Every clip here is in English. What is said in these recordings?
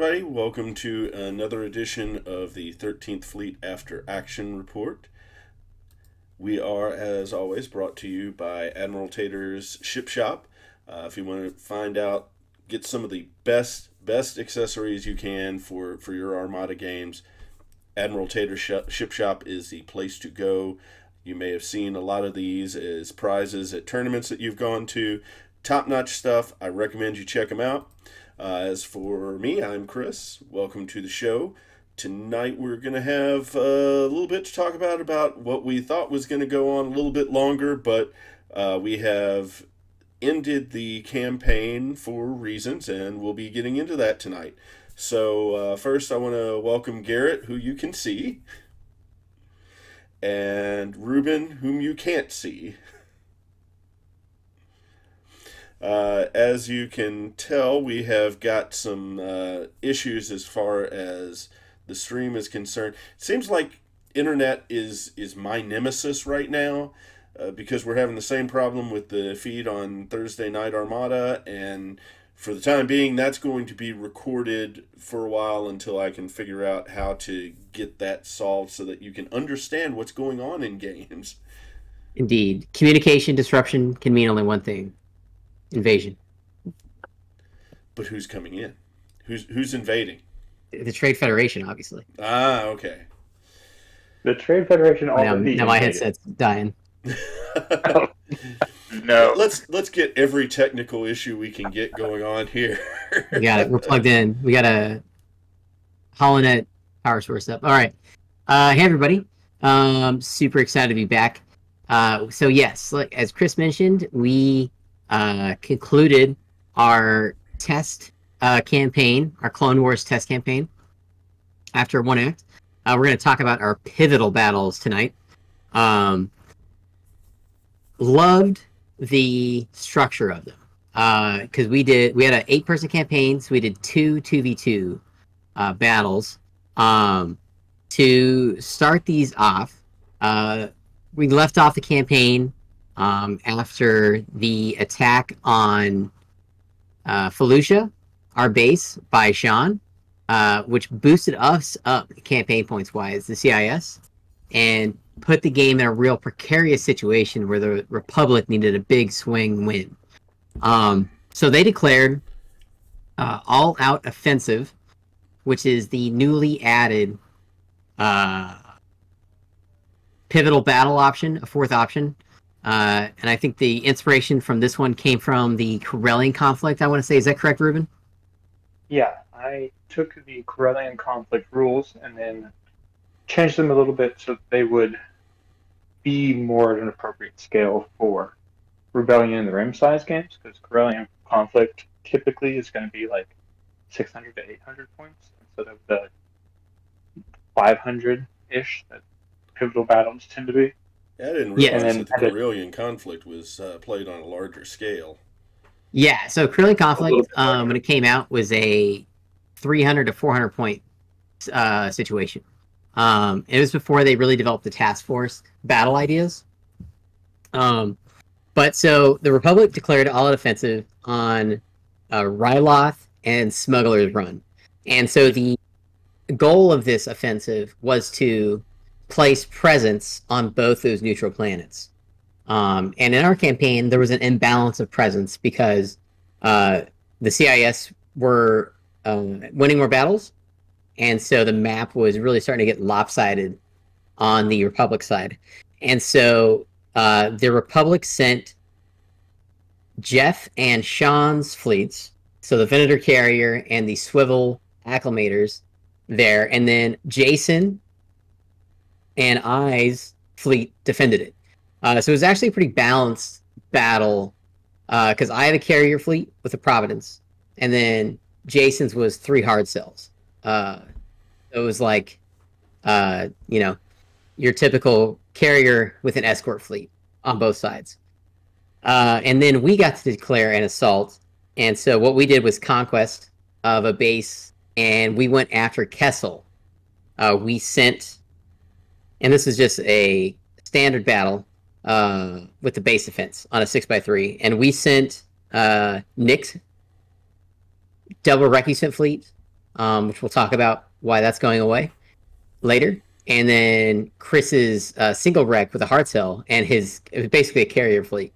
everybody. Welcome to another edition of the 13th Fleet After Action Report. We are, as always, brought to you by Admiral Tater's Ship Shop. If you want to find out, get some of the best accessories you can for your Armada games, Admiral Tater's Ship Shop is the place to go. You may have seen a lot of these as prizes at tournaments that you've gone to. Top-notch stuff. I recommend you check them out. As for me, I'm Chris. Welcome to the show. Tonight we're going to have a little bit to talk about what we thought was going to go on a little bit longer, but we have ended the campaign for reasons, and we'll be getting into that tonight. So first I want to welcome Garrett, who you can see, and Reuben, whom you can't see. As you can tell, we have got some issues as far as the stream is concerned. It seems like internet is my nemesis right now because we're having the same problem with the feed on Thursday Night Armada, and for the time being, that's going to be recorded for a while until I can figure out how to get that solved so that you can understand what's going on in games. Indeed. Communication disruption can mean only one thing. Invasion. But who's coming in? Who's invading? The Trade Federation, obviously. Ah, okay. The Trade Federation already now my headset's dying. Oh, no. Let's get every technical issue we can get going on here. We got it. We're plugged in. We got a HoloNet power source up. All right. Hey, everybody. Super excited to be back. So, yes, as Chris mentioned, we concluded our test campaign, our Clone Wars test campaign, after one act. We're going to talk about our pivotal battles tonight. Loved the structure of them because we had an 8-person campaign, so we did 2v2 battles. To start these off, we left off the campaign after the attack on Felucia, our base, by Sean, which boosted us up campaign points wise, the CIS, and put the game in a real precarious situation where the Republic needed a big swing win. So they declared all-out offensive, which is the newly added pivotal battle option, a 4th option. And I think the inspiration from this one came from the Corellian conflict, I want to say. Is that correct, Reuben? Yeah, I took the Corellian conflict rules and then changed them a little bit so they would be more at an appropriate scale for Rebellion and the Rim size games, because Corellian conflict typically is going to be like 600 to 800 points instead of the 500-ish that pivotal battles tend to be. I didn't realize that the Corellian conflict was played on a larger scale. Yeah, so Corellian conflict, when it came out, was a 300 to 400 point situation. It was before they really developed the task force battle ideas. But so the Republic declared all-out offensive on Ryloth and Smuggler's Run. And so the goal of this offensive was to place presence on both those neutral planets. And in our campaign, there was an imbalance of presence because the CIS were winning more battles, and so the map was really starting to get lopsided on the Republic side. And so the Republic sent Jeff and Sean's fleets, so the Venator Carrier and the Swivel Acclimators there, and then Jason and I's fleet defended it. So it was actually a pretty balanced battle because I had a carrier fleet with a Providence, and then Jason's was 3 hard cells. It was like, your typical carrier with an escort fleet on both sides. And then we got to declare an assault. And so what we did was conquest of a base, and we went after Kessel. We sent, and this is just a standard battle with the base defense on a 6x3, and we sent Nick's double Recusant fleet which we'll talk about why that's going away later. And then Chris's single wreck with a hard cell, and it was basically a carrier fleet.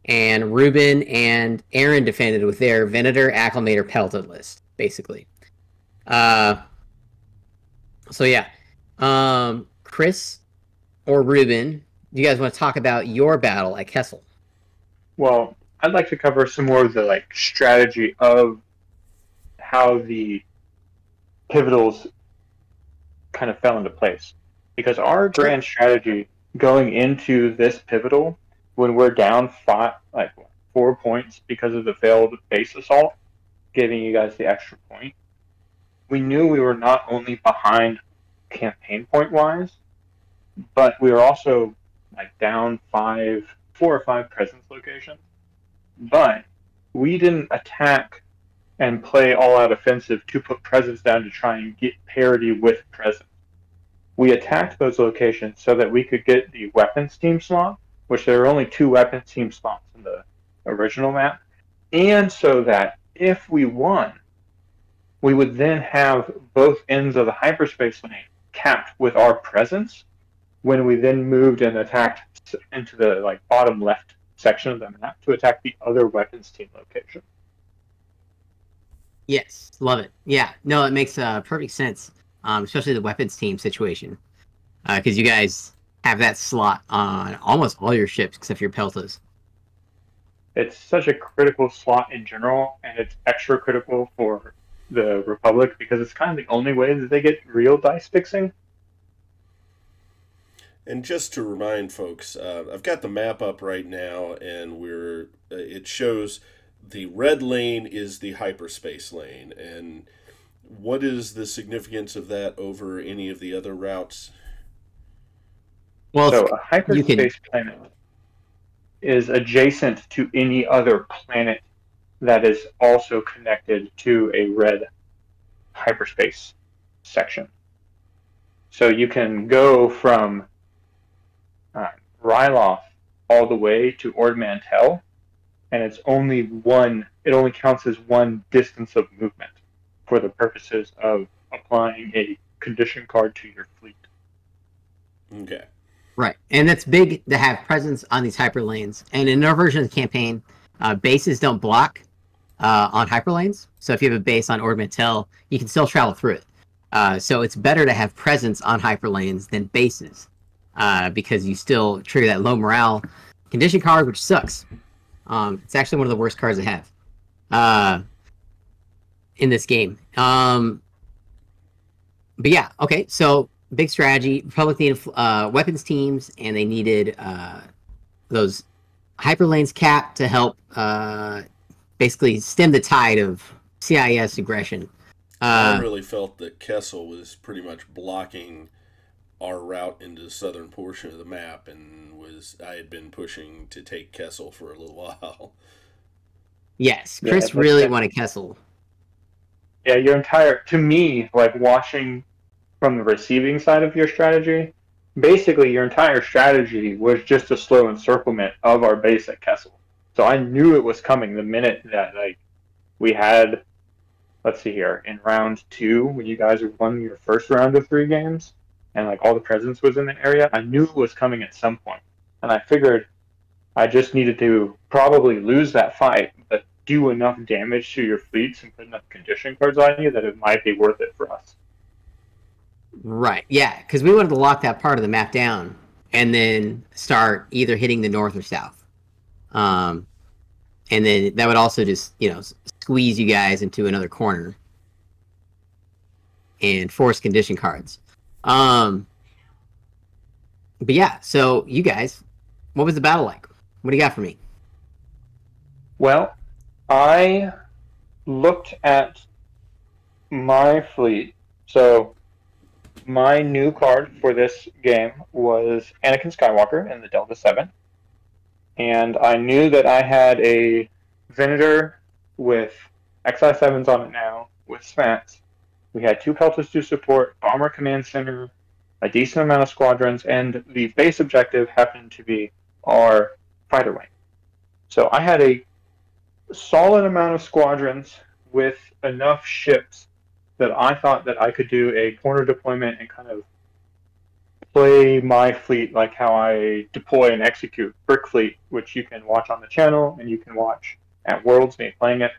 And Reuben and Aaron defended with their Venator, Acclimator, Pelted list, basically. So yeah, Chris or Reuben, do you guys want to talk about your battle at Kessel? Well, I'd like to cover some more of the strategy of how the pivotals kind of fell into place. Because our grand strategy going into this pivotal, when we're down 4 points because of the failed base assault, giving you guys the extra point, we knew we were not only behind campaign point wise, but we were also down 4 or 5 presence locations. But we didn't attack and play all out offensive to put presence down to try and get parity with presence. We attacked those locations so that we could get the weapons team slot, which there are only 2 weapons team slots in the original map, and so that if we won, we would then have both ends of the hyperspace lane capped with our presence when we then moved and attacked into the bottom left section of the map to attack the other weapons team location. Yes, love it. Yeah, no, it makes perfect sense, especially the weapons team situation, because you guys have that slot on almost all your ships except your Peltas. It's such a critical slot in general, and it's extra critical for the Republic because it's kind of the only way that they get real dice fixing. And just to remind folks, I've got the map up right now, and it shows the red lane is the hyperspace lane. And what is the significance of that over any of the other routes? Well, so a hyperspace planet is adjacent to any other planet that is also connected to a red hyperspace section. So you can go from Ryloth all the way to Ord Mantell, and it only counts as one distance of movement for the purposes of applying a condition card to your fleet. Okay. Right, and that's big to have presence on these hyperlanes. And in our version of the campaign, bases don't block on hyperlanes. So if you have a base on Ord Mantell, you can still travel through it. So it's better to have presence on hyperlanes than bases, because you still trigger that low morale condition card, which sucks. It's actually one of the worst cards I have in this game. But yeah, okay, so big strategy. Republic needed weapons teams, and they needed those hyperlanes capped to help basically stem the tide of CIS aggression. I really felt that Kessel was pretty much blocking our route into the southern portion of the map, and I had been pushing to take Kessel for a little while. Yes, Chris really wanted Kessel. Yeah, to me, watching from the receiving side of your strategy, basically your entire strategy was just a slow encirclement of our base at Kessel. So I knew it was coming the minute that we had, let's see here, in round 2, when you guys won your first round of 3 games, and all the presence was in the area, I knew it was coming at some point. And I figured I just needed to probably lose that fight, but do enough damage to your fleets and put enough condition cards on you that it might be worth it for us. Right, yeah, because we wanted to lock that part of the map down and then start either hitting the north or south. And then that would also just, squeeze you guys into another corner and force condition cards. But yeah, so you guys, what was the battle like? What do you got for me? Well, I looked at my fleet. So my new card for this game was Anakin Skywalker in the Delta 7. And I knew that I had a Venator with XI7s on it now, with SMATs. We had 2 Peltas to support, Bomber Command Center, a decent amount of squadrons, and the base objective happened to be our fighter wing. So I had a solid amount of squadrons with enough ships that I thought that I could do a corner deployment and kind of play my fleet like how I deploy and execute Brick Fleet, which you can watch on the channel and you can watch at Worlds, me playing it.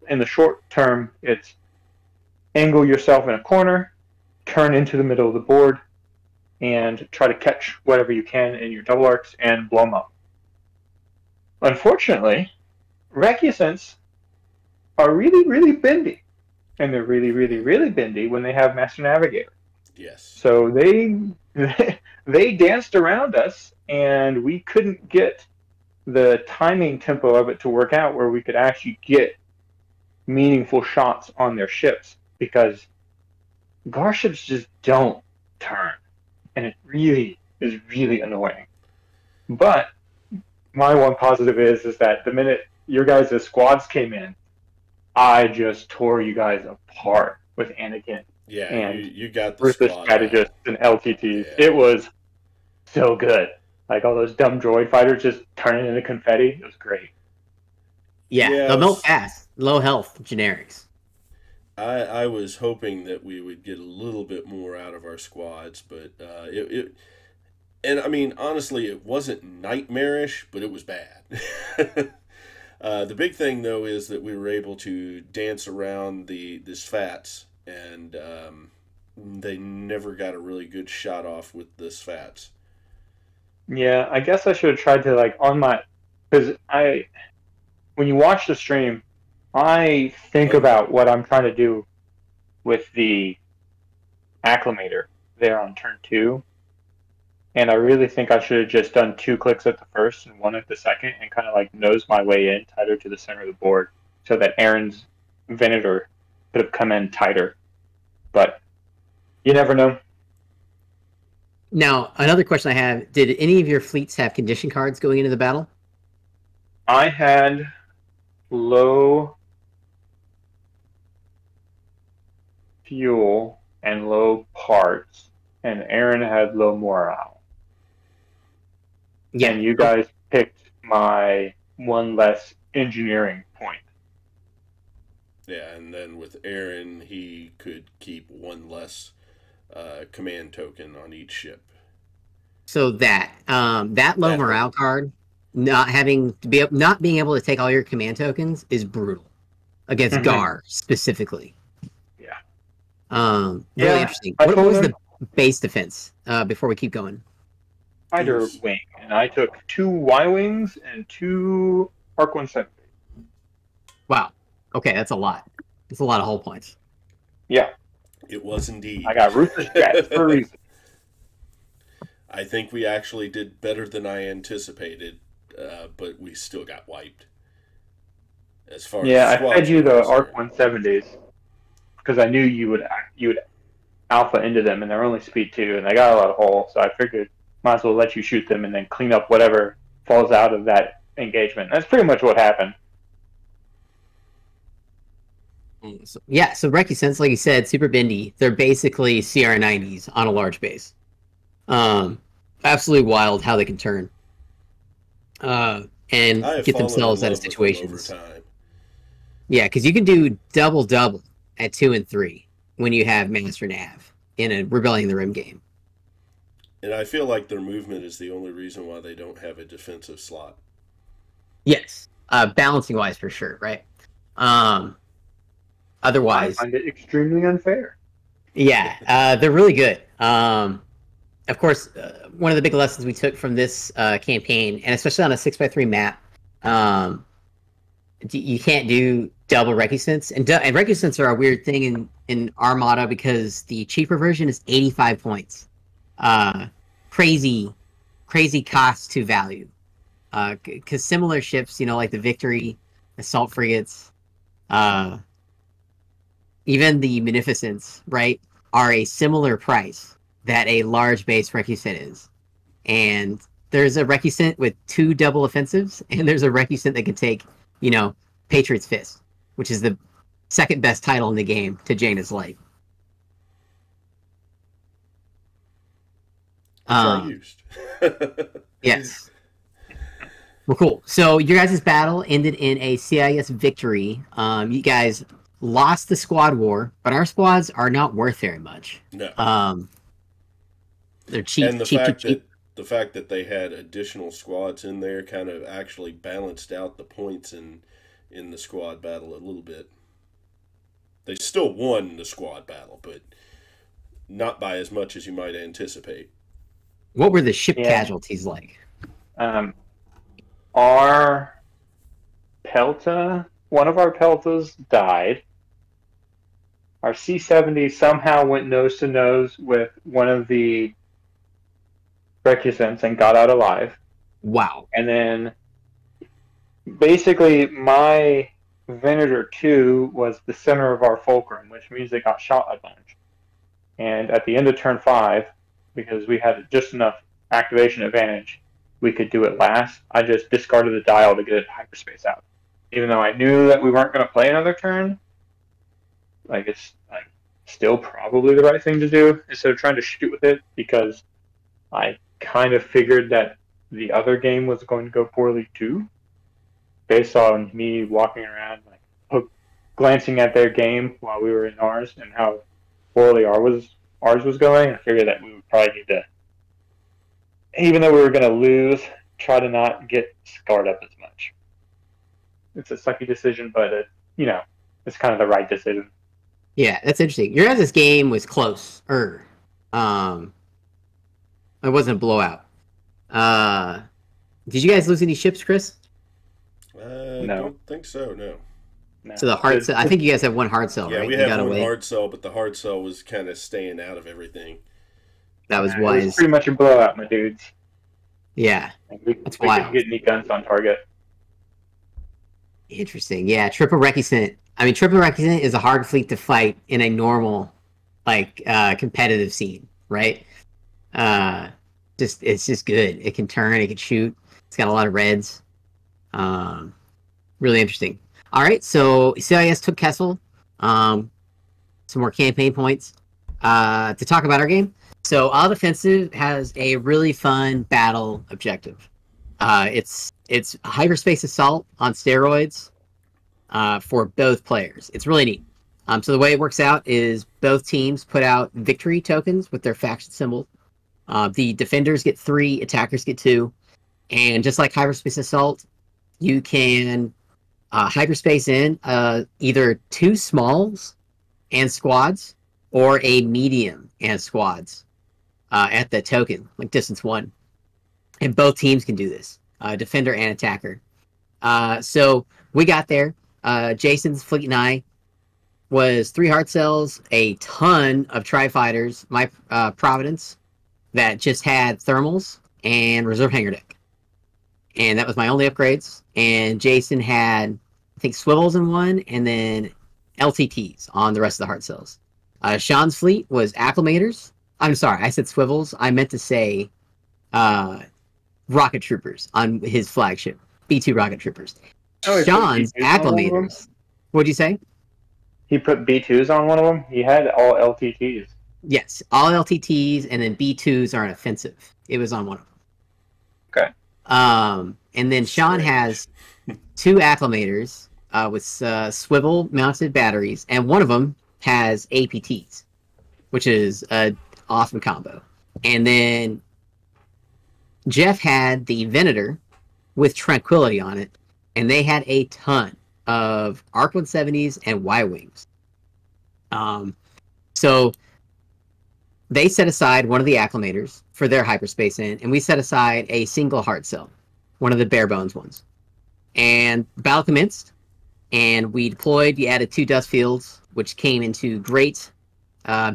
In the short term, it's angle yourself in a corner, turn into the middle of the board, and try to catch whatever you can in your double arcs and blow them up. Unfortunately, Recusants are really, really bendy. And they're really, really, really bendy when they have Master Navigator. Yes. So they danced around us, and we couldn't get the timing tempo of it to work out where we could actually get meaningful shots on their ships, because Gar ships just don't turn. And it really is really annoying. But my one positive is that the minute your guys' squads came in, I just tore you guys apart with Anakin. Yeah, and you got the versus squad strategists out. and LTTs. Yeah. It was so good. Like all those dumb droid fighters just turning into confetti. It was great. Yeah, Yeah, they'll melt fast. Low health generics. I was hoping that we would get a little bit more out of our squads, but and I mean, honestly, it wasn't nightmarish, but it was bad. The big thing, though, is that we were able to dance around the Sfats, and they never got a really good shot off with the Sfats. Yeah, I guess I should have tried to because when you watch the stream, I think about what I'm trying to do with the acclimator there on turn 2. And I really think I should have just done 2 clicks at the first and 1 at the second and kind of like nose my way in tighter to the center of the board so that Aaron's Venator could have come in tighter. But you never know. Now, another question I have, did any of your fleets have condition cards going into the battle? I had low fuel and low parts, and Aaron had low morale. Yeah. And you guys picked my 1 less engineering point. Yeah, and then with Aaron, he could keep 1 less command token on each ship. So that low morale card, not being able to take all your command tokens is brutal against Gar specifically. Yeah. Really interesting. What was the base defense before we keep going? Fighter wing, and I took 2 Y-wings and 2 Arc 170. Wow. Okay, that's a lot. That's a lot of hull points. Yeah. It was indeed. I got ruthless strats for a reason. I think we actually did better than I anticipated, but we still got wiped. As far as I fed you the Arc 170s because I knew you would alpha into them, and they're only speed 2, and they got a lot of hull, so I figured might as well let you shoot them and then clean up whatever falls out of that engagement. That's pretty much what happened. So Recusants, like you said, super bendy. They're basically CR90s on a large base. Absolutely wild how they can turn. And get themselves out of situations. Yeah, because you can do double at 2 and 3 when you have Master Nav in a Rebellion of the Rim game. And I feel like their movement is the only reason why they don't have a defensive slot. Yes, balancing wise for sure, right? Otherwise, I find it extremely unfair. Yeah, they're really good. Of course, one of the big lessons we took from this campaign, and especially on a 6x3 map, you can't do double Recusants. And Recusants are a weird thing in Armada because the cheaper version is 85 points. Crazy cost to value. Because similar ships, like the Victory, assault frigates, even the Munificents, right, are a similar price that a large base Recusant is. And there's a Recusant with 2 double offensives, and there's a Recusant that can take, Patriot's Fist, which is the second best title in the game to Jaina's Light. I used. Yes. Well, cool. So your guys' battle ended in a CIS victory. You guys lost the squad war, but our squads are not worth very much. No. They're cheap, And the cheap, cheap, fact cheap. that they had additional squads in there kind of actually balanced out the points in the squad battle a little bit. They still won the squad battle, but not by as much as you might anticipate. What were the ship Yeah. casualties like? Our Pelta, one of our Peltas died. Our C-70 somehow went nose to nose with one of the recusants and got out alive. Wow. And then basically my Venator 2 was the center of our fulcrum, which means they got shot a bunch. And at the end of turn 5, because we had just enough activation advantage, we could do it last. I just discarded the dial to get it hyperspace out. Even though I knew that we weren't going to play another turn, it's still probably the right thing to do instead of trying to shoot with it, because I kind of figured that the other game was going to go poorly too, based on me walking around glancing at their game while we were in ours and how poorly ours was going. I figured that we would probably need to, even though we were going to lose, try to not get scarred up as much. It's a sucky decision, but it's kind of the right decision. Yeah, that's interesting. Your guys' game was close. It wasn't a blowout. Did you guys lose any ships, Chris? I don't think so, no. So the hard cell, I think you guys have one hard cell, yeah, right? We have one hard cell, but the hard cell was kind of staying out of everything. That was wise. It was pretty much a blowout, my dudes. Yeah, that's wild. We couldn't get any guns on target. Interesting. Yeah, Triple Recusant. I mean, Triple Recusant is a hard fleet to fight in a normal, competitive scene, right? It's just good. It can turn, it can shoot. It's got a lot of reds. Really interesting. All right, so CIS took Kessel. Some more campaign points. To talk about our game. So All Defensive has a really fun battle objective. It's hyperspace assault on steroids for both players. It's really neat. So the way it works out is both teams put out victory tokens with their faction symbol. The defenders get 3, attackers get 2. And just like hyperspace assault, you can hyperspace in either 2 smalls and squads or a medium and squads at the token, like distance 1. And both teams can do this, defender and attacker. So we got there. Jason's fleet and I was 3 hard cells, a ton of tri-fighters, my Providence, that just had thermals and reserve hangar deck. And that was my only upgrades. And Jason had, I think, swivels in one, and then LTTs on the rest of the hard cells. Sean's fleet was acclimators. I'm sorry, I said swivels. I meant to say rocket troopers on his flagship, B2 rocket troopers. Sean's acclimators. What'd you say? He put B2s on one of them? He had all LTTs. Yes, all LTTs, and then B2s are an offensive. It was on one of them. Okay. And then Sean has 2 acclimators with swivel mounted batteries, and one of them has APTs, which is an awesome combo. And then Jeff had the Venator with Tranquility on it, and they had a ton of ARC 170s and Y-Wings. So they set aside one of the acclimators for their hyperspace in, and we set aside a single hard cell, one of the bare bones ones. And battle commenced, and we deployed. We added 2 dust fields, which came into great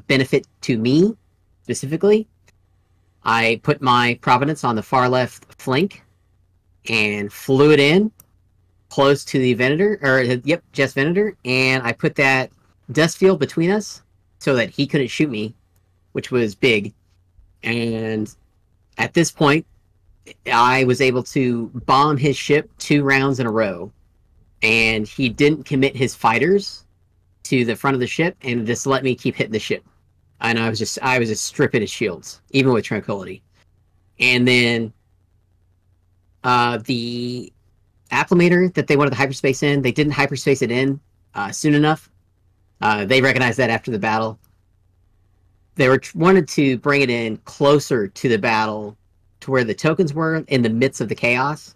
benefit to me specifically. I put my Providence on the far left flank and flew it in close to the Venator, Jeff's Venator, and I put that dust field between us so that he couldn't shoot me, which was big. And at this point, I was able to bomb his ship 2 rounds in a row, and he didn't commit his fighters to the front of the ship and just let me keep hitting the ship. And I was just stripping his shields, even with Tranquility. And then the acclimator that they wanted the hyperspace in, they didn't hyperspace it in soon enough. They recognized that after the battle. They wanted to bring it in closer to the battle, to where the tokens were in the midst of the chaos,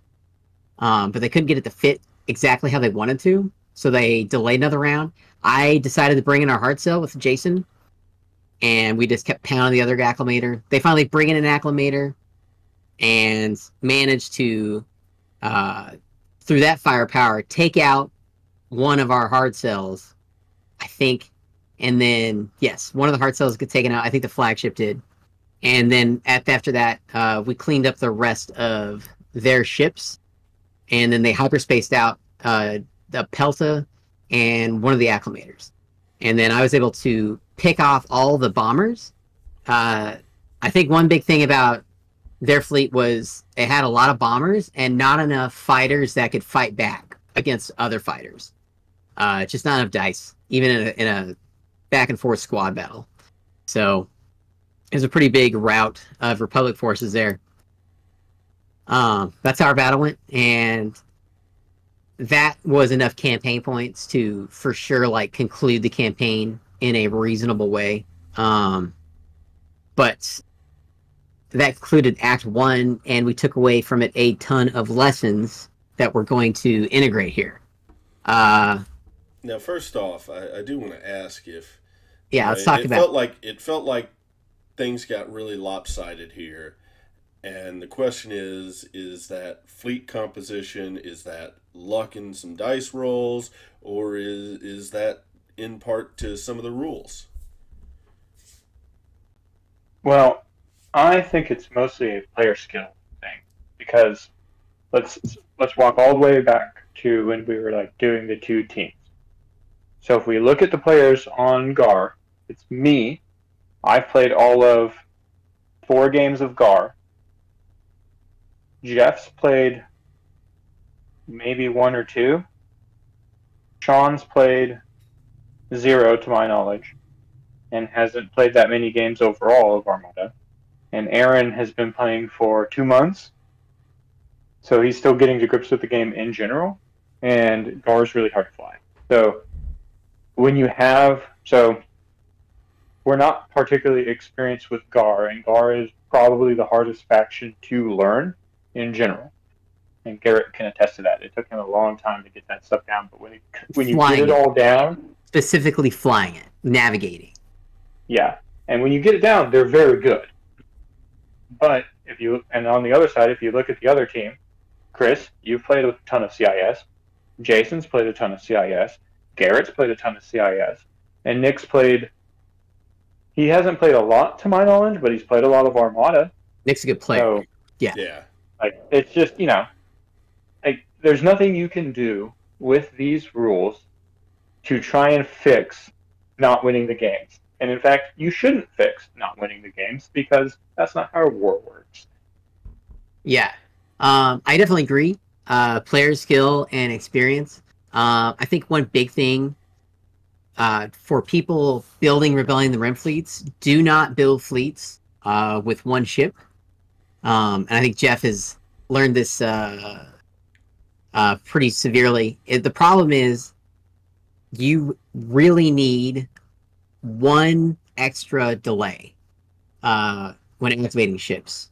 but they couldn't get it to fit exactly how they wanted to, so they delayed another round. I decided to bring in our hard cell with Jason, and we just kept pounding the other acclimator. They finally bring in an acclimator and managed to, through that firepower, take out one of our hard cells, I think. And then, yes, one of the hard cells got taken out. I think the flagship did. And then after that, we cleaned up the rest of their ships. And then they hyperspaced out the Pelta and one of the acclimators. And then I was able to pick off all the bombers. I think one big thing about their fleet was it had a lot of bombers and not enough fighters that could fight back against other fighters. Just not enough dice, even in a back and forth squad battle. So it was a pretty big rout of Republic forces there. That's how our battle went, and that was enough campaign points to for sure like conclude the campaign in a reasonable way. But that concluded Act 1, and we took away from it a ton of lessons that we're going to integrate here. Now, first off, I do want to ask if let's talk about it felt like things got really lopsided here, and the question is that fleet composition, is that luck in some dice rolls, or is that in part to some of the rules? Well, I think it's mostly a player skill thing, because let's walk all the way back to when we were like doing the two teams. So if we look at the players on Gar, it's me. I've played all of 4 games of Gar. Jeff's played maybe 1 or 2. Sean's played 0 to my knowledge, and hasn't played that many games overall of Armada. And Aaron has been playing for 2 months, so he's still getting to grips with the game in general, and Gar's really hard to fly. So we're not particularly experienced with Gar, and Gar is probably the hardest faction to learn in general. And Garrett can attest to that. It took him a long time to get that stuff down, but when you get it all down, specifically flying it, navigating. Yeah, and when you get it down, they're very good. But on the other side, if you look at the other team, Chris, you've played a ton of CIS. Jason's played a ton of CIS. Garrett's played a ton of CIS. And Nick's he hasn't played a lot to my knowledge, but he's played a lot of Armada. Nick's a good player. So, yeah. Like, it's just, like, there's nothing you can do with these rules to try and fix not winning the games. And in fact, you shouldn't fix not winning the games, because that's not how war works. Yeah. I definitely agree. Player skill and experience. I think one big thing for people building Rebellion the Rim fleets, do not build fleets with one ship. And I think Jeff has learned this pretty severely. The problem is you really need one extra delay when activating ships.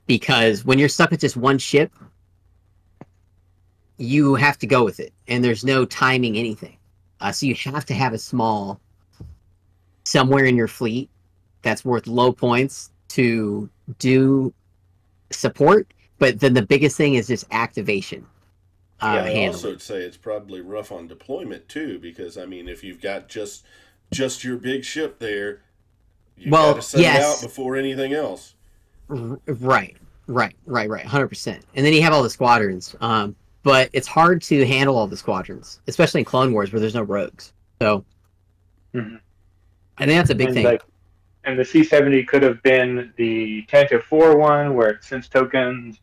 Because when you're stuck with just one ship, you have to go with it, and there's no timing anything. So you have to have a small somewhere in your fleet that's worth low points to do support. But then the biggest thing is just activation. I also would say it's probably rough on deployment too, because I mean, if you've got just your big ship there, you've got to set it out before anything else. Right, 100%. And then you have all the squadrons. But it's hard to handle all the squadrons, especially in Clone Wars where there's no rogues. So I think that's a big thing. And the C-70 could have been the Tentative 4 one, where it sends tokens.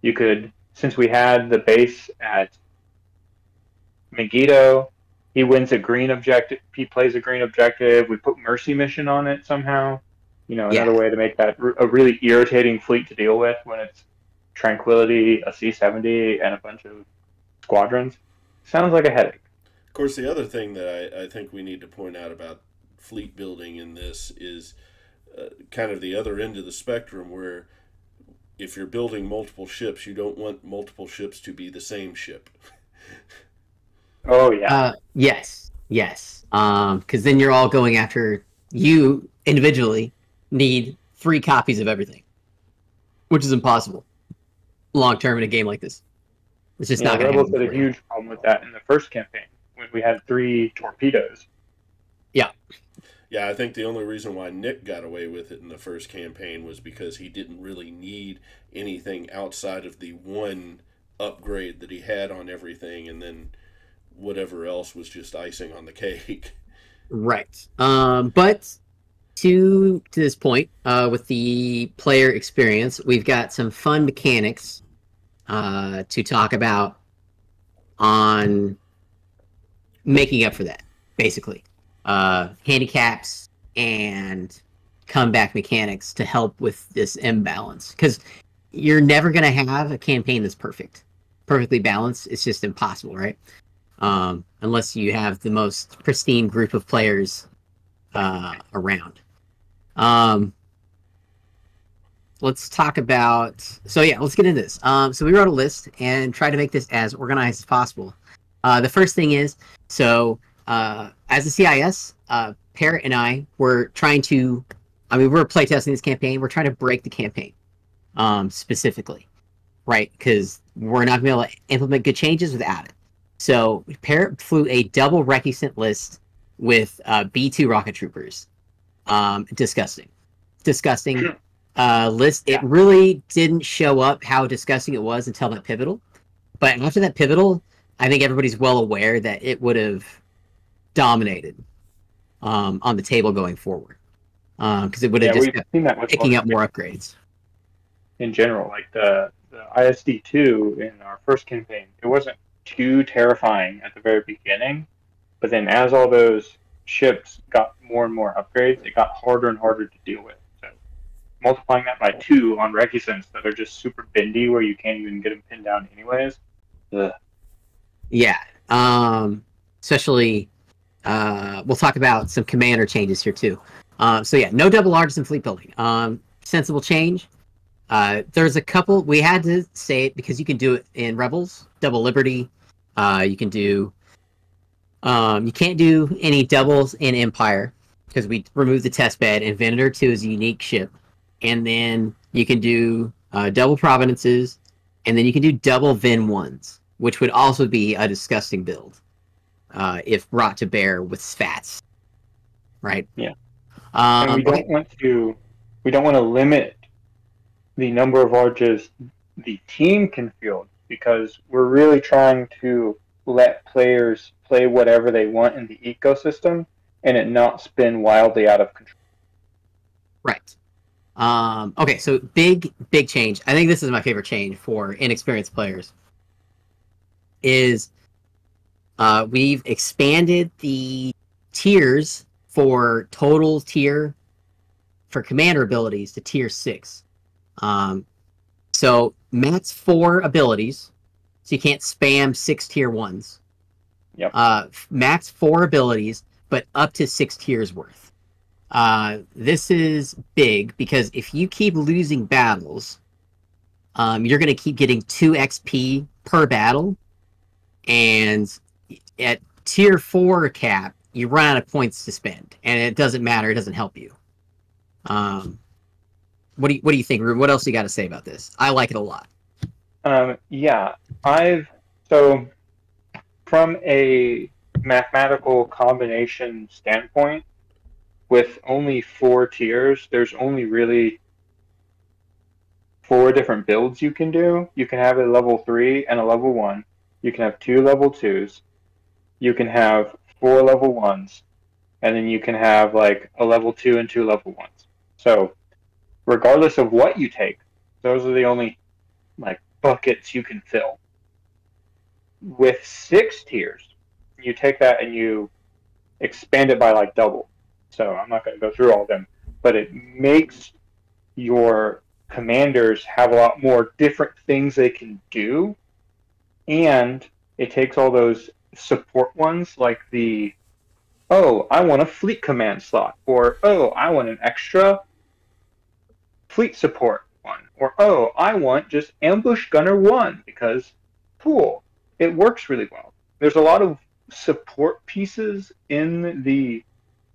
You could, since we had the base at Megiddo, he wins a green objective. He plays a green objective. We put Mercy Mission on it somehow. Another way to make that a really irritating fleet to deal with when it's Tranquility, a C-70, and a bunch of squadrons. Sounds like a headache. Of course, the other thing that I think we need to point out about fleet building in this is kind of the other end of the spectrum, where if you're building multiple ships, you don't want multiple ships to be the same ship. Oh yeah. Yes, yes. Because then you're all going after, you individually need 3 copies of everything, which is impossible long term in a game like this. It's just Yeah, not going to Rebels happen had a for you. huge problem with that in the first campaign when we had 3 torpedoes. Yeah. Yeah, I think the only reason why Nick got away with it in the first campaign was because he didn't really need anything outside of the one upgrade that he had on everything, and then whatever else was just icing on the cake. Right. But to this point, with the player experience, we've got some fun mechanics to talk about on making up for that, basically. Handicaps and comeback mechanics to help with this imbalance. Because you're never going to have a campaign that's perfectly balanced. It's just impossible, right? Unless you have the most pristine group of players around. Let's talk about... So yeah, let's get into this. So we wrote a list and tried to make this as organized as possible. The first thing is, as a CIS, Parrot and I were trying to... we're playtesting this campaign. We're trying to break the campaign, specifically, right? Because we're not going to be able to implement good changes without it. So Parrot flew a double recusant list with B2 rocket troopers. Disgusting list. It really didn't show up how disgusting it was until that pivotal. But after that pivotal, I think everybody's well aware that it would have dominated on the table going forward, because it would have just kept picking up more upgrades. In general, like the ISD2 in our first campaign, it wasn't too terrifying at the very beginning, but then as all those ships got more and more upgrades, it got harder and harder to deal with. So multiplying that by 2 on recusants that are just super bendy, where you can't even get them pinned down anyways. Ugh. Yeah, especially we'll talk about some commander changes here too. So yeah, no double larges in fleet building. Sensible change. There's a couple we had to say it because you can do it in Rebels, double Liberty. You can do. You can't do any doubles in Empire because we removed the test bed, and Venator 2 is a unique ship. And then you can do double Providences, and then you can do double Ven 1s, which would also be a disgusting build if brought to bear with Spats. Right? Yeah. And we don't want to limit the number of larges the team can field, because we're really trying to let players play whatever they want in the ecosystem and it not spin wildly out of control. Right. Okay, so big change. I think this is my favorite change for inexperienced players. Is we've expanded the tiers for total tier for commander abilities to tier 6. So max 4 abilities, so you can't spam 6 tier 1s. Yep. Max 4 abilities, but up to 6 tiers worth. This is big because if you keep losing battles, you're going to keep getting 2 XP per battle, and at tier 4 cap, you run out of points to spend, and it doesn't matter. It doesn't help you. What do you think, Reuben? What else you got to say about this? I like it a lot. Yeah, so from a mathematical combination standpoint, with only 4 tiers, there's only really 4 different builds you can do. You can have a level 3 and a level 1. You can have 2 level 2s. You can have 4 level 1s. And then you can have like a level 2 and 2 level 1s. So regardless of what you take, those are the only like buckets you can fill. With 6 tiers, you take that and you expand it by like double. So I'm not going to go through all of them, but it makes your commanders have a lot more different things they can do, and it takes all those support ones, like the, oh, I want a fleet command slot, or oh, I want an extra fleet support one, or oh, I want just ambush gunner one because cool, it works really well. There's a lot of support pieces in the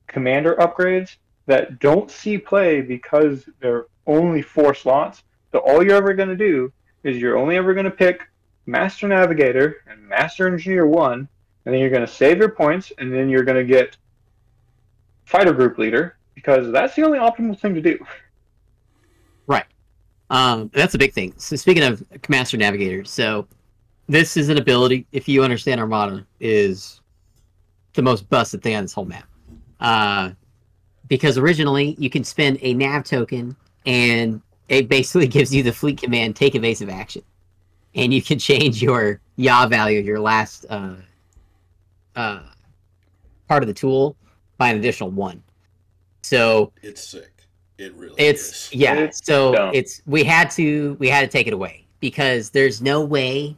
commander upgrades that don't see play because they're only 4 slots. So all you're ever going to do is you're only ever going to pick Master Navigator and Master Engineer 1, and then you're going to save your points, and then you're going to get Fighter Group Leader, because that's the only optimal thing to do. Right. That's a big thing. So speaking of Master Navigator, so this is an ability, if you understand Armada, is the most busted thing on this whole map. Because originally you can spend a nav token and it basically gives you the fleet command take evasive action. And you can change your yaw value, your last part of the tool, by an additional 1. So it's sick. It really is. Yeah. It's so dumb. We had to take it away because there's no way,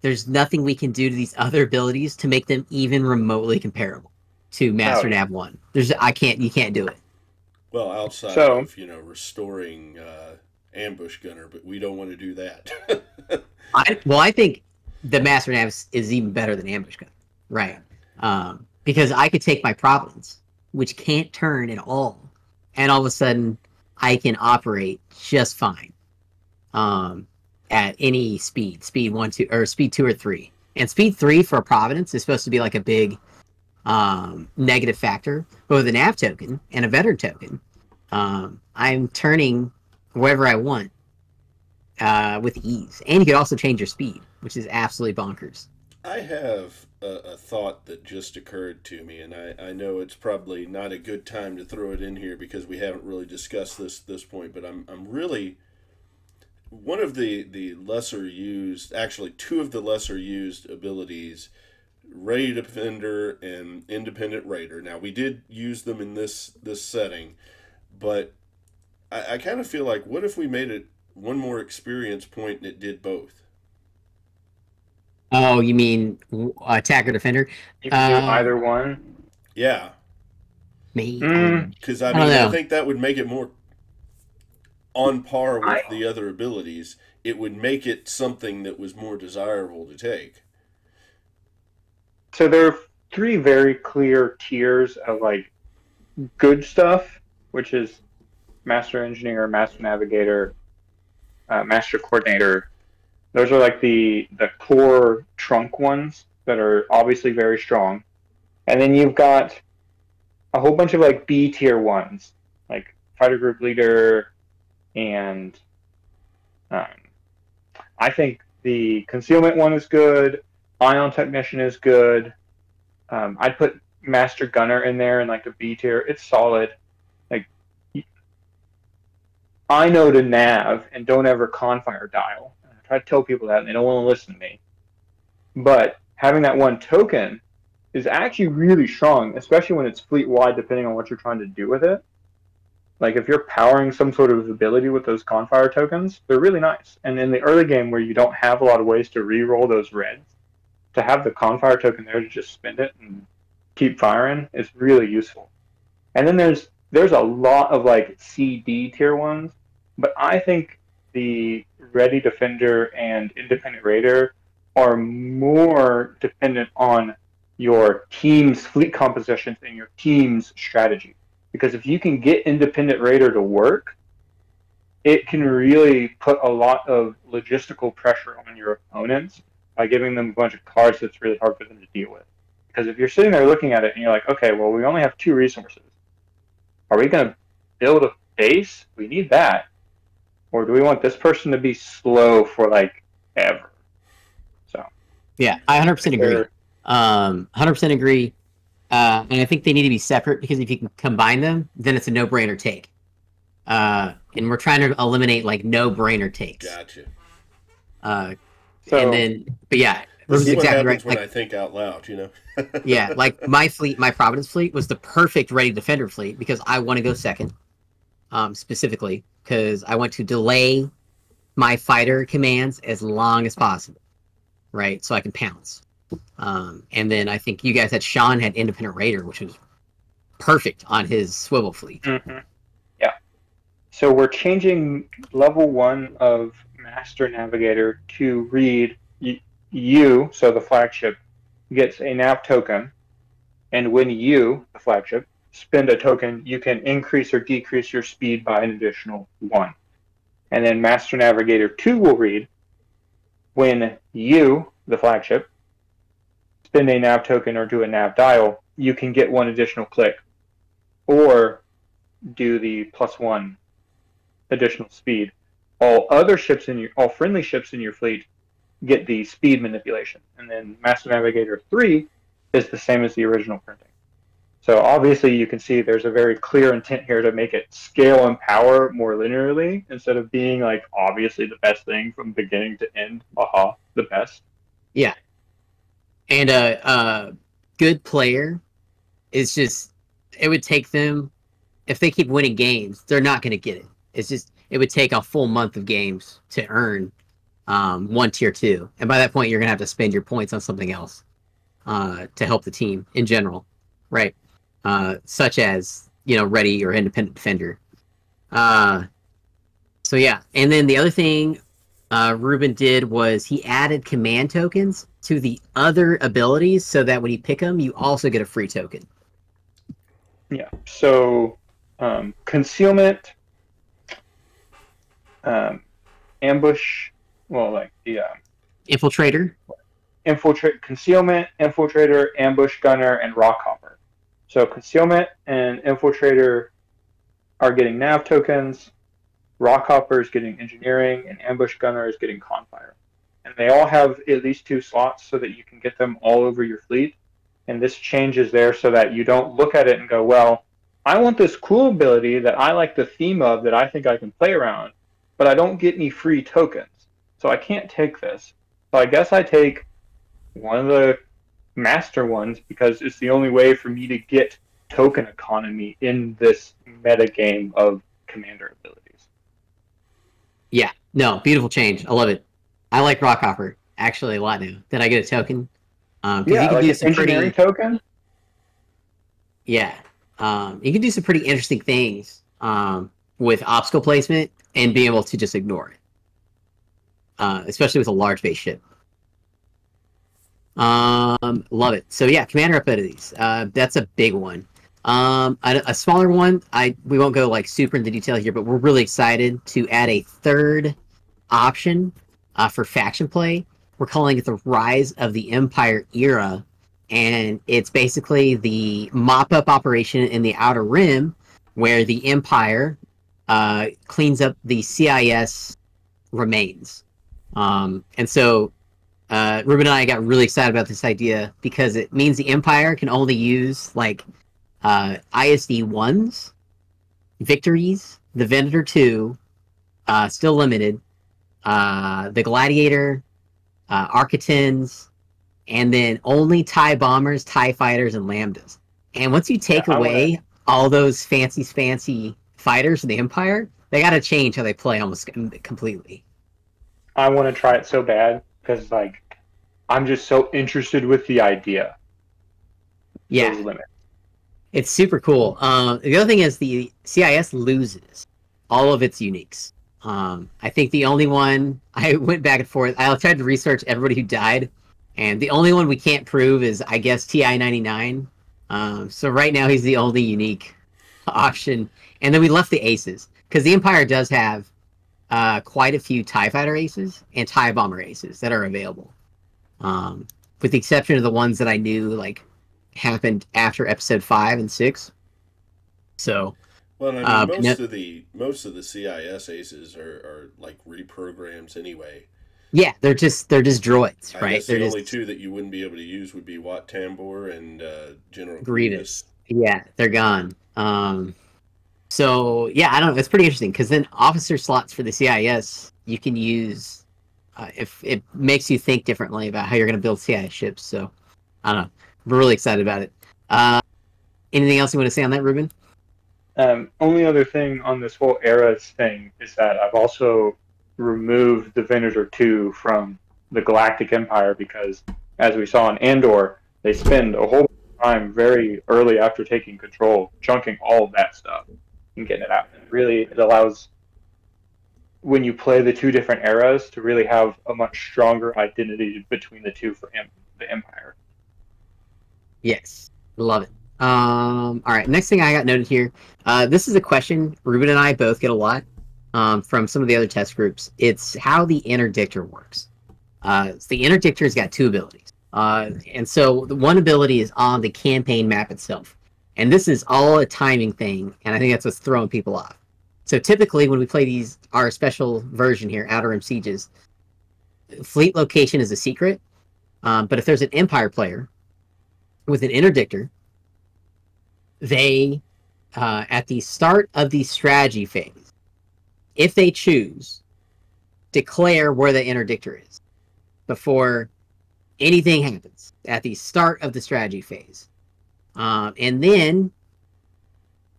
there's nothing we can do to these other abilities to make them even remotely comparable to Master Nav 1. You can't do it. Well, outside of, restoring ambush gunner, but we don't want to do that. I think the Master Nav is even better than ambush gunner, right? Because I could take my Providence, which can't turn at all, and all of a sudden I can operate just fine at any speed 1, 2, or speed 2 or 3. And speed 3 for a Providence is supposed to be like a big negative factor. But with a nav token and a veteran token, I'm turning wherever I want with ease. And you could also change your speed, which is absolutely bonkers. I have a thought that just occurred to me, and I know it's probably not a good time to throw it in here because we haven't really discussed this point, but I'm really, one of the lesser used, actually 2 of the lesser used abilities, Ready Defender and Independent Raider. Now, we did use them in this setting, but I kind of feel like, what if we made it one more experience point and it did both? Oh, you mean attacker defender? You can do either one. Yeah. Maybe. Because I think that would make it more on par with the other abilities. It would make it something that was more desirable to take. So there are 3 very clear tiers of like good stuff, which is Master Engineer, Master Navigator, Master Coordinator. Those are like the core trunk ones that are obviously very strong. And then you've got a whole bunch of like B tier ones, like Fighter Group Leader, and I think the Concealment one is good. Ion Technician is good. I'd put Master Gunner in there in like the B tier. It's solid. Like, I know to nav and don't ever confire dial. I try to tell people that and they don't want to listen to me. But having that one token is actually really strong, especially when it's fleet wide, depending on what you're trying to do with it. Like if you're powering some sort of ability with those confire tokens, they're really nice. And in the early game where you don't have a lot of ways to re-roll those reds, to have the confire token there to just spend it and keep firing is really useful. And then there's a lot of like CD tier ones, but I think the Ready Defender and Independent Raider are more dependent on your team's fleet compositions and your team's strategy. Because if you can get Independent Raider to work, it can really put a lot of logistical pressure on your opponents by giving them a bunch of cards that's really hard for them to deal with. Because if you're sitting there looking at it and you're like, okay, well, we only have 2 resources. Are we going to build a base? We need that. Or do we want this person to be slow for like ever? So yeah, I 100% agree. 100% agree. And I think they need to be separate because if you can combine them, then it's a no-brainer take. And we're trying to eliminate like no-brainer takes. Gotcha. And then, but yeah, this is exactly what happens right. when I think out loud, you know. Yeah, like my fleet, my Providence fleet was the perfect Ready Defender fleet because I want to go second, specifically because I want to delay my fighter commands as long as possible, right? So I can pounce. And then I think you guys had Sean had Independent Raider, which was perfect on his swivel fleet. Mm-hmm. Yeah. So we're changing level 1 of Master Navigator to read you, so the flagship, gets a nav token, and when you, the flagship, spend a token, you can increase or decrease your speed by an additional 1. And then Master Navigator 2 will read, when you, the flagship, spend a nav token or do a nav dial, you can get 1 additional click, or do the +1 additional speed. All friendly ships in your fleet get the speed manipulation, and then Master Navigator 3 is the same as the original printing. So obviously you can see there's a very clear intent here to make it scale and power more linearly instead of being like obviously the best thing from beginning to end. Aha, the best. Yeah. And a good player is just, it would take them, if they keep winning games, they're not going to get it. It's just, it would take a full month of games to earn 1 tier 2. And by that point, you're going to have to spend your points on something else to help the team in general. Right. Such as, ready or independent defender. So yeah. And then the other thing Reuben did was he added command tokens to the other abilities so that when you pick them, you also get a free token. Yeah. So concealment, ambush, well, like the Infiltrator. Concealment, infiltrator, ambush gunner, and rock hopper. So concealment and infiltrator are getting nav tokens. Rock hopper is getting engineering, and ambush gunner is getting confire. And they all have at least 2 slots so that you can get them all over your fleet. And this changes there so that you don't look at it and go, well, I want this cool ability that I like the theme of that I think I can play around, but I don't get any free tokens. So I can't take this. So I guess I take one of the master ones because it's the only way for me to get token economy in this meta game of commander abilities. Yeah, no, beautiful change. I love it. I like Rockhopper actually a lot now. Did I get a token? Yeah, you can like do an some engineering pretty, token. yeah, you can do some pretty interesting things with obstacle placement and being able to just ignore it, especially with a large base ship. Love it. So yeah, commander abilities. That's a big one. A smaller one. We won't go like super into detail here, but we're really excited to add a third option for faction play. We're calling it the Rise of the Empire era, and it's basically the mop-up operation in the Outer Rim, where the Empire cleans up the CIS remains. And so Reuben and I got really excited about this idea because it means the Empire can only use like ISD 1s, Victories, the Venator 2, still limited, the Gladiator, Architens, and then only TIE Bombers, TIE Fighters, and Lambdas. And once you take away all those fancy fighters in the Empire, they got to change how they play almost completely. I want to try it so bad because like I'm just so interested with the idea. Yeah. Those limits. It's super cool. The other thing is the CIS loses all of its uniques. I think the only one, I went back and forth. I tried to research everybody who died, and the only one we can't prove is, I guess, TI-99. So right now he's the only unique option. And then we left the aces, because the Empire does have quite a few TIE Fighter aces and TIE Bomber aces that are available. With the exception of the ones that I knew, like, happened after episode 5 and 6. So well, I mean, most of the CIS aces are like reprograms anyway. Yeah, they're just droids, right? I guess they're the just only 2 that you wouldn't be able to use would be Wat Tambor and General Grievous. Yeah, they're gone. So yeah, I don't know. It's pretty interesting because then officer slots for the CIS you can use if it makes you think differently about how you're going to build CIS ships. So I don't know. We're really excited about it. Anything else you want to say on that, Reuben? Only other thing on this whole eras thing is that I've also removed the Venator 2 from the Galactic Empire because as we saw in Andor, they spend a whole time very early after taking control, chunking all of that stuff and getting it out. And really, it allows, when you play the two different eras, to really have a much stronger identity between the two for the Empire. Yes, love it. All right, next thing I got noted here. This is a question Reuben and I both get a lot from some of the other test groups. It's how the interdictor works. So the interdictor's got two abilities. And so the one ability is on the campaign map itself. And this is all a timing thing, and I think that's what's throwing people off. So typically when we play our special version here, Outer Rim Sieges, fleet location is a secret. But if there's an Empire player with an interdictor, they, at the start of the strategy phase, if they choose, declare where the interdictor is before anything happens at the start of the strategy phase. And then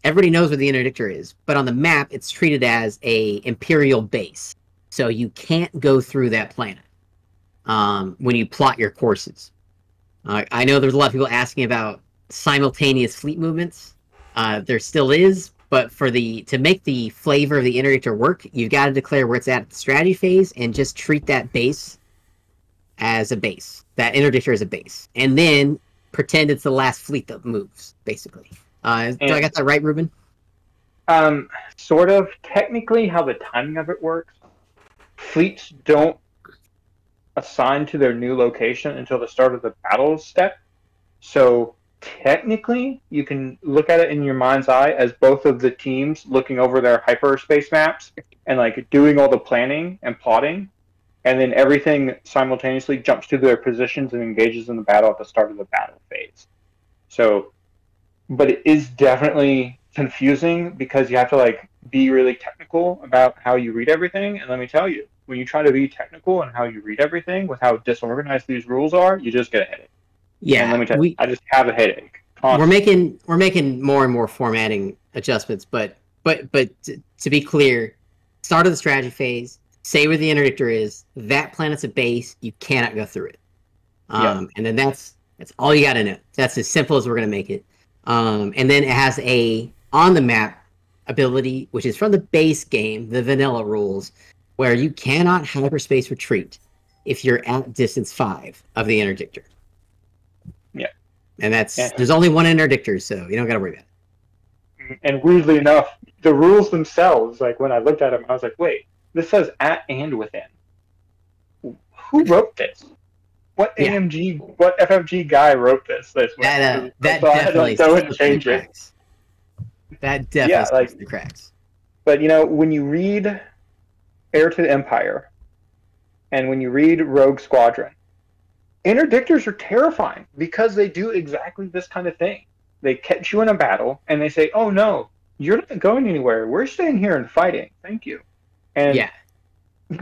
everybody knows where the interdictor is, but on the map, it's treated as a Imperial base. So you can't go through that planet when you plot your courses. I know there's a lot of people asking about simultaneous fleet movements. There still is, but to make the flavor of the interdictor work, you've got to declare where it's at the strategy phase and just treat that base as a base. That interdictor as a base. And then pretend it's the last fleet that moves, basically. Do I got that right, Reuben? Sort of. Technically, how the timing of it works, fleets don't assign to their new location until the start of the battle step. So technically, you can look at it in your mind's eye as both of the teams looking over their hyperspace maps and like doing all the planning and plotting, and then everything simultaneously jumps to their positions and engages in the battle at the start of the battle phase. So, but it is definitely confusing because you have to like be really technical about how you read everything. And let me tell you, when you try to be technical in how you read everything with how disorganized these rules are, you just get a headache. Yeah, and let me tell you, I just have a headache. Constantly. We're making more and more formatting adjustments, but to be clear, start of the strategy phase, say where the interdictor is. That planet's a base. You cannot go through it. And then that's all you got to know. That's as simple as we're going to make it. And then it has a on the map ability, which is from the base game, the vanilla rules, where you cannot hyperspace retreat if you're at distance 5 of the interdictor. Yeah. And there's only one interdictor, so you don't got to worry about it. And weirdly enough, the rules themselves, like when I looked at them, I was like, wait, this says at and within. Who wrote this? What what FFG guy wrote this? That definitely change it. That definitely the cracks. But when you read Heir to the Empire and when you read Rogue Squadron, interdictors are terrifying because they do exactly this kind of thing. They catch you in a battle and they say, "Oh no, you're not going anywhere. We're staying here and fighting. Thank you." And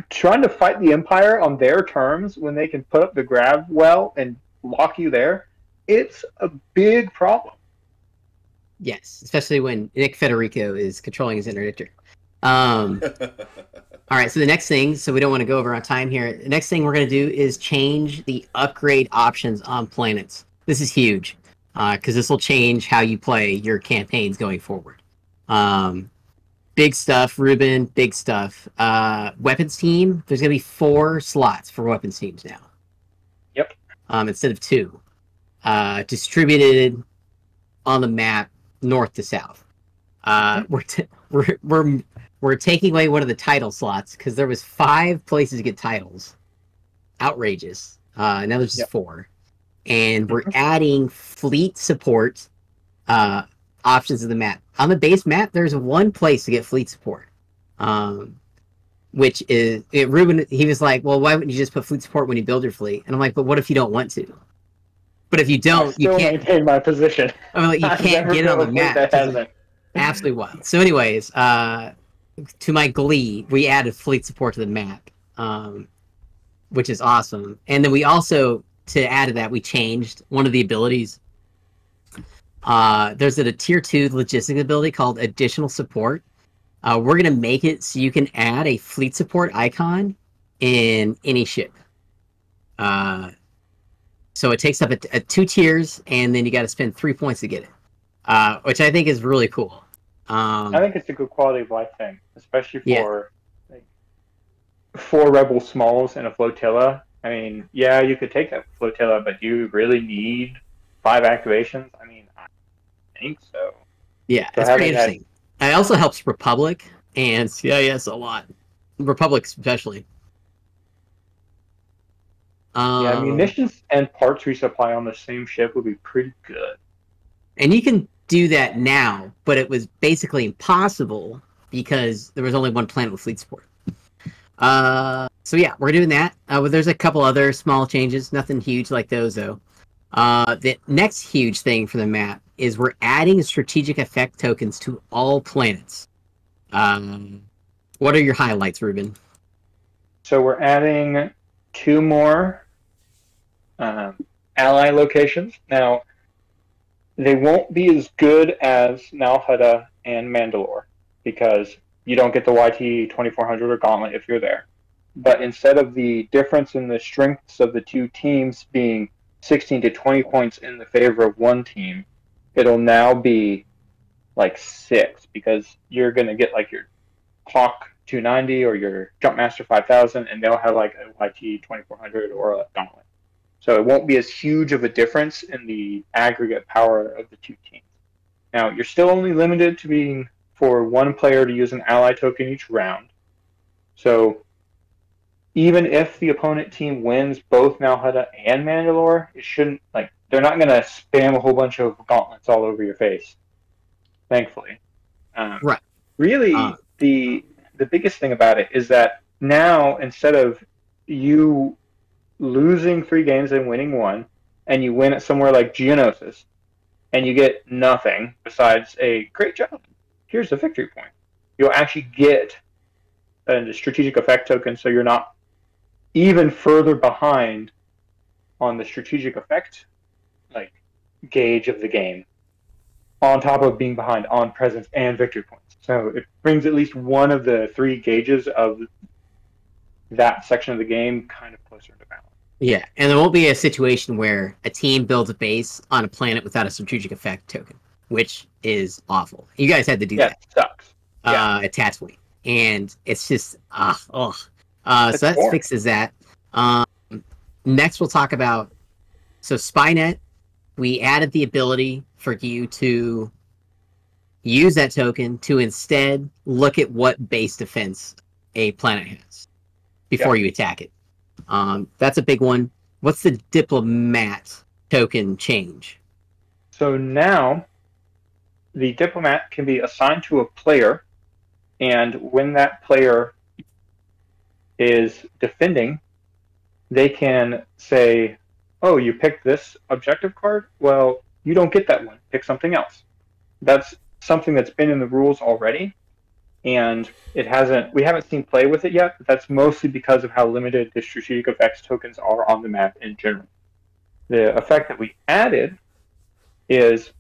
trying to fight the Empire on their terms when they can put up the grab well and lock you there, it's a big problem. Yes, especially when Nick Federico is controlling his interdictor. All right, so the next thing, so we don't want to go over on time here. The next thing we're going to do is change the upgrade options on planets. This is huge, because this will change how you play your campaigns going forward. Big stuff, Reuben, big stuff. Weapons team, there's going to be 4 slots for weapons teams now. Yep. Instead of 2. Distributed on the map, north to south. We're taking away one of the title slots because there was 5 places to get titles. Outrageous. Now there's just 4. And we're adding fleet support options to the map. On the base map, there's 1 place to get fleet support. Which is Reuben, he was like, well, why wouldn't you just put fleet support when you build your fleet? And I'm like, but what if you don't want to? But if you don't, you can't maintain my position. I mean, like, you can't get it on the map. Absolutely wild. So anyways, to my glee, we added fleet support to the map, which is awesome. And then we also, to add to that, we changed one of the abilities. There's a tier 2 logistic ability called additional support. We're going to make it so you can add a fleet support icon in any ship. So it takes up a 2 tiers, and then you got to spend 3 points to get it, which I think is really cool. I think it's a good quality of life thing, especially Yeah. for like 4 Rebel Smalls and a flotilla. I mean, yeah, you could take that flotilla, but do you really need 5 activations? I mean, I think so. Yeah, So it's pretty having that- interesting. It also helps Republic and CIS a lot. Republic especially. Yeah, munitions and parts resupply on the same ship would be pretty good. And you can do that now, but it was basically impossible because there was only one planet with fleet support. So yeah, we're doing that. There's a couple other small changes, nothing huge like those though. The next huge thing for the map is we're adding strategic effect tokens to all planets. What are your highlights, Reuben? So we're adding 2 more ally locations. Now, they won't be as good as Nalhutta and Mandalore because you don't get the YT 2400 or Gauntlet if you're there. But instead of the difference in the strengths of the 2 teams being 16 to 20 points in the favor of one team, it'll now be like 6 because you're going to get like your Hawk 290 or your Jumpmaster 5000, and they'll have like a YT 2400 or a Gauntlet. So it won't be as huge of a difference in the aggregate power of the 2 teams. Now, you're still only limited to being for 1 player to use an ally token each round. So even if the opponent team wins both Nalhutta and Mandalore, it shouldn't, like, they're not going to spam a whole bunch of gauntlets all over your face, thankfully. Right. Really, the biggest thing about it is that now, instead of you losing 3 games and winning 1, and you win at somewhere like Geonosis, and you get nothing besides a great job, here's a victory point. You'll actually get a strategic effect token, so you're not even further behind on the strategic effect like gauge of the game, on top of being behind on presence and victory points. So it brings at least one of the 3 gauges of that section of the game kind of closer to balance. Yeah, and there won't be a situation where a team builds a base on a planet without a strategic effect token, which is awful. You guys had to do that. It sucks. At Tatooine, and it's just so that boring. fixes that. Next, we'll talk about Spynet. We added the ability for you to use that token to instead look at what base defense a planet has before you attack it. That's a big one. What's the diplomat token change? So now the diplomat can be assigned to a player, and when that player is defending, they can say, oh, you picked this objective card? Well, you don't get that one. Pick something else. That's something that's been in the rules already, and we haven't seen play with it yet, but that's mostly because of how limited the strategic effects tokens are on the map in general. The effect that we added is,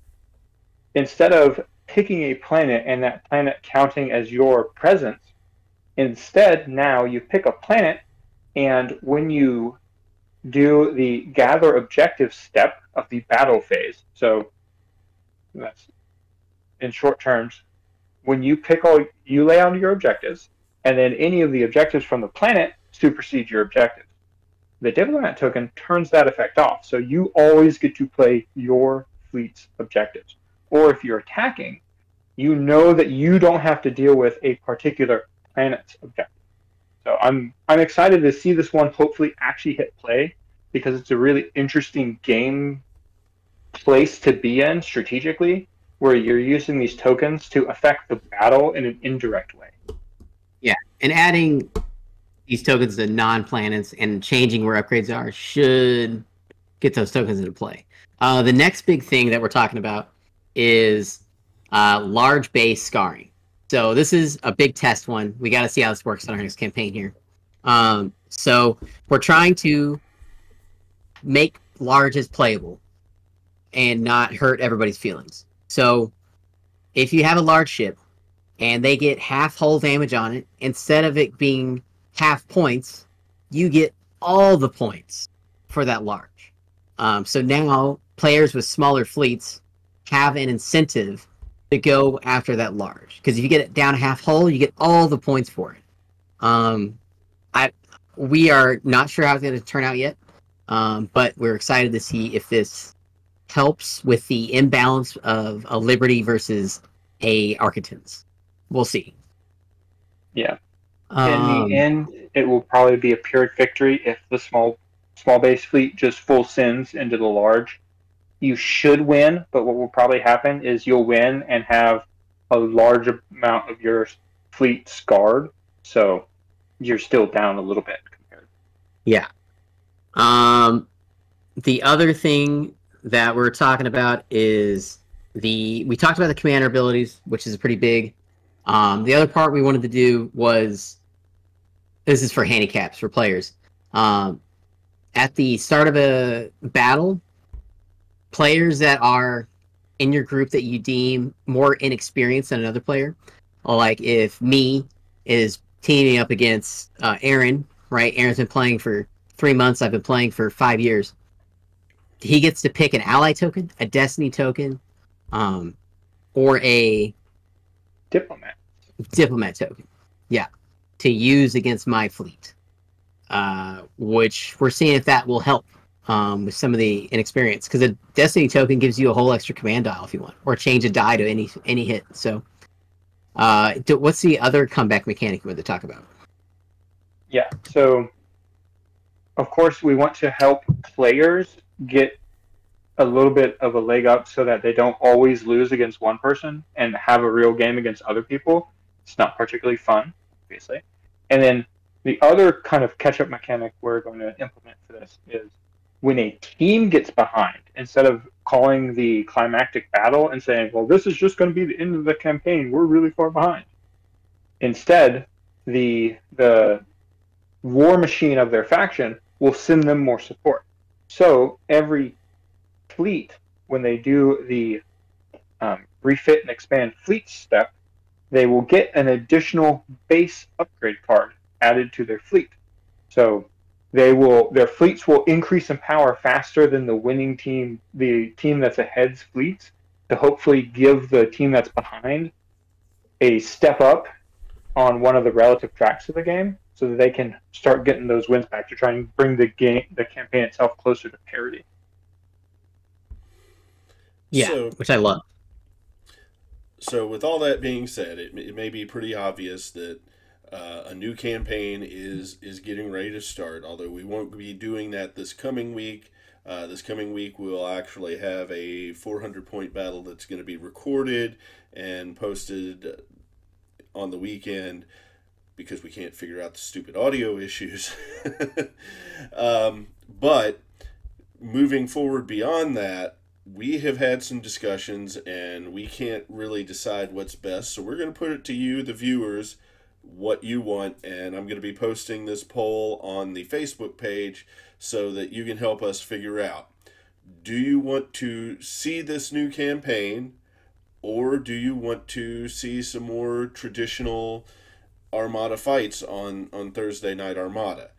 instead of picking a planet and that planet counting as your presence, instead now you pick a planet, and when you do the gather objective step of the battle phase, so that's in short terms, when you you lay out your objectives, and then any of the objectives from the planet supersede your objectives. The diplomat token turns that effect off, so you always get to play your fleet's objectives. Or if you're attacking, you know that you don't have to deal with a particular planet's objective. So I'm excited to see this one hopefully actually hit play, because it's a really interesting game place to be in strategically, where you're using these tokens to affect the battle in an indirect way. Yeah, and adding these tokens to non-planets and changing where upgrades are should get those tokens into play. The next big thing that we're talking about is large base scarring. So this is a big test one. We got to see how this works on our next campaign here. So we're trying to make larges playable and not hurt everybody's feelings. So if you have a large ship and they get half hull damage on it, instead of it being half points, you get all the points for that large. So now players with smaller fleets have an incentive to go after that large, because if you get it down half hull, you get all the points for it. I we are not sure how it's going to turn out yet, but we're excited to see if this helps with the imbalance of a Liberty versus a Architans. We'll see. Yeah. In the end, it will probably be a Pyrrhic victory if the small base fleet just full sends into the large. You should win, but what will probably happen is you'll win and have a large amount of your fleet scarred, so you're still down a little bit compared. Yeah. The other thing that we're talking about is we talked about the commander abilities, which is pretty big. The other part we wanted to do was, this is for handicaps for players. At the start of a battle, players that are in your group that you deem more inexperienced than another player, like if me is teaming up against Aaron, right? Aaron's been playing for 3 months. I've been playing for 5 years. He gets to pick an ally token, a destiny token, or a diplomat token. Yeah, to use against my fleet, which we're seeing if that will help with some of the inexperience, because a destiny token gives you a whole extra command dial if you want, or change a die to any hit. So what's the other comeback mechanic we want to talk about? Yeah, so of course we want to help players get a little bit of a leg up so that they don't always lose against one person and have a real game against other people. It's not particularly fun, obviously. And then the other kind of catch-up mechanic we're going to implement for this is when a team gets behind, instead of calling the climactic battle and saying, well, this is just going to be the end of the campaign, we're really far behind. Instead, the war machine of their faction will send them more support. So every fleet, when they do the refit and expand fleet step, they will get an additional base upgrade card added to their fleet. So their fleets will increase in power faster than the winning team, the team that's ahead's fleets, to hopefully give the team that's behind a step up on one of the relative tracks of the game, so that they can start getting those wins back to try and bring the campaign itself closer to parity. Yeah, which I love. So with all that being said, it may be pretty obvious that a new campaign is getting ready to start, although we won't be doing that this coming week. This coming week we'll actually have a 400-point battle that's going to be recorded and posted on the weekend, because we can't figure out the stupid audio issues. But moving forward beyond that, we have had some discussions and we can't really decide what's best. So we're going to put it to you, the viewers, what you want. And I'm going to be posting this poll on the Facebook page so that you can help us figure out, do you want to see this new campaign, or do you want to see some more traditional Armada fights on Thursday Night Armada?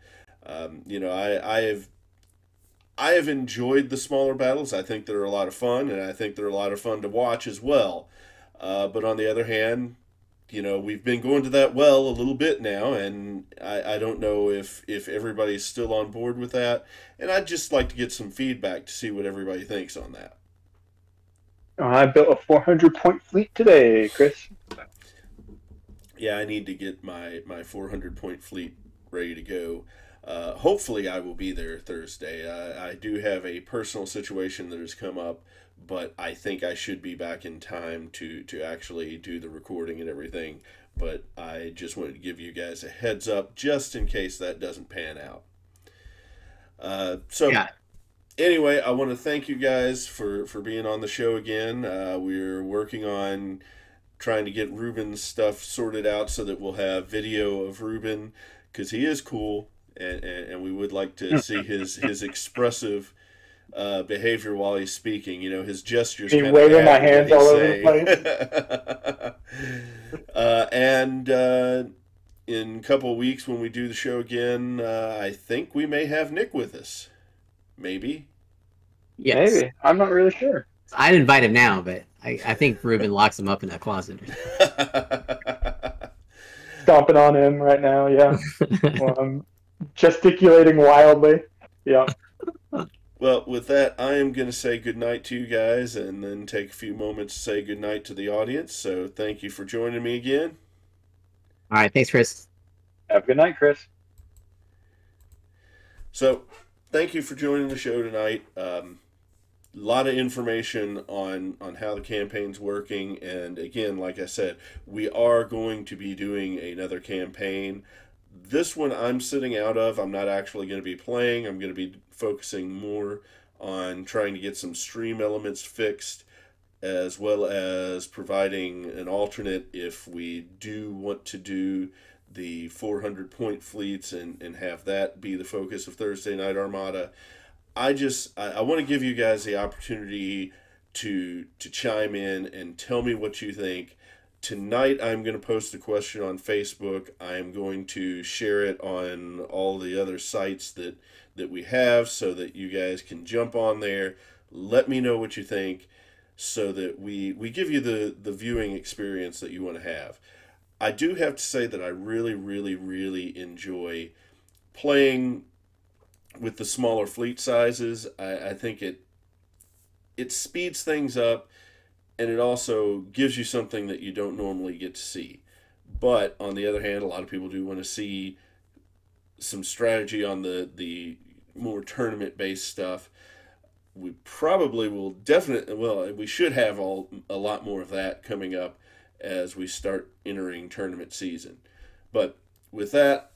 I have enjoyed the smaller battles. I think they're a lot of fun, and I think they're a lot of fun to watch as well. But on the other hand, we've been going to that well a little bit now, and I don't know if everybody's still on board with that. And I'd just like to get some feedback to see what everybody thinks on that. I built a 400-point fleet today, Chris. Yeah, I need to get my 400-point fleet ready to go. Hopefully I will be there Thursday. I do have a personal situation that has come up, but I think I should be back in time to actually do the recording and everything. But I just wanted to give you guys a heads up just in case that doesn't pan out. Anyway, I want to thank you guys for being on the show again. We're working on trying to get Reuben's stuff sorted out so that we'll have video of Reuben, because he is cool, and we would like to see his expressive behavior while he's speaking. His gestures. He's waving my hands all over the place. And in a couple of weeks when we do the show again, I think we may have Nick with us. Maybe. Yes. Maybe. I'm not really sure. I'd invite him now, but I think Reuben locks him up in a closet. Stomping on him right now, yeah. Well, I'm gesticulating wildly. Yeah. Well, with that, I am going to say goodnight to you guys and then take a few moments to say goodnight to the audience. So thank you for joining me again. All right, thanks, Chris. Have a good night, Chris. So thank you for joining the show tonight. A lot of information on how the campaign's working. And again, like I said, we are going to be doing another campaign. This one I'm sitting out of. I'm not actually going to be playing. I'm going to be focusing more on trying to get some stream elements fixed, as well as providing an alternate if we do want to do the 400 point fleets and have that be the focus of Thursday Night Armada. I want to give you guys the opportunity to chime in and tell me what you think. Tonight, I'm going to post a question on Facebook. I'm going to share it on all the other sites that we have so that you guys can jump on there. Let me know what you think so that we give you the viewing experience that you want to have. I do have to say that I really, really, really enjoy playing with the smaller fleet sizes. I think it speeds things up, and it also gives you something that you don't normally get to see. But on the other hand, a lot of people do want to see some strategy on the more tournament based stuff. We probably will we should have a lot more of that coming up as we start entering tournament season. But with that,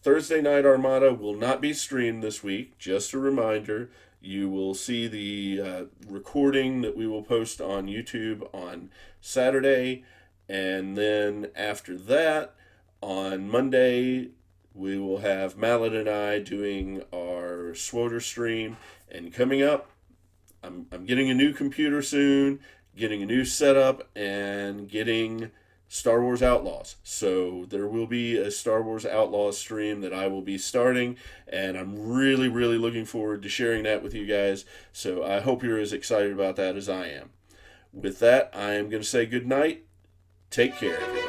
Thursday Night Armada will not be streamed this week. Just a reminder, you will see the recording that we will post on YouTube on Saturday. And then after that, on Monday, we will have Mallet and I doing our SWOTR stream. And coming up, I'm getting a new computer soon, getting a new setup, and getting Star Wars Outlaws. So there will be a Star Wars Outlaws stream that I will be starting, and I'm really, really looking forward to sharing that with you guys. So I hope you're as excited about that as I am. With that, I am going to say good night. Take care, everyone.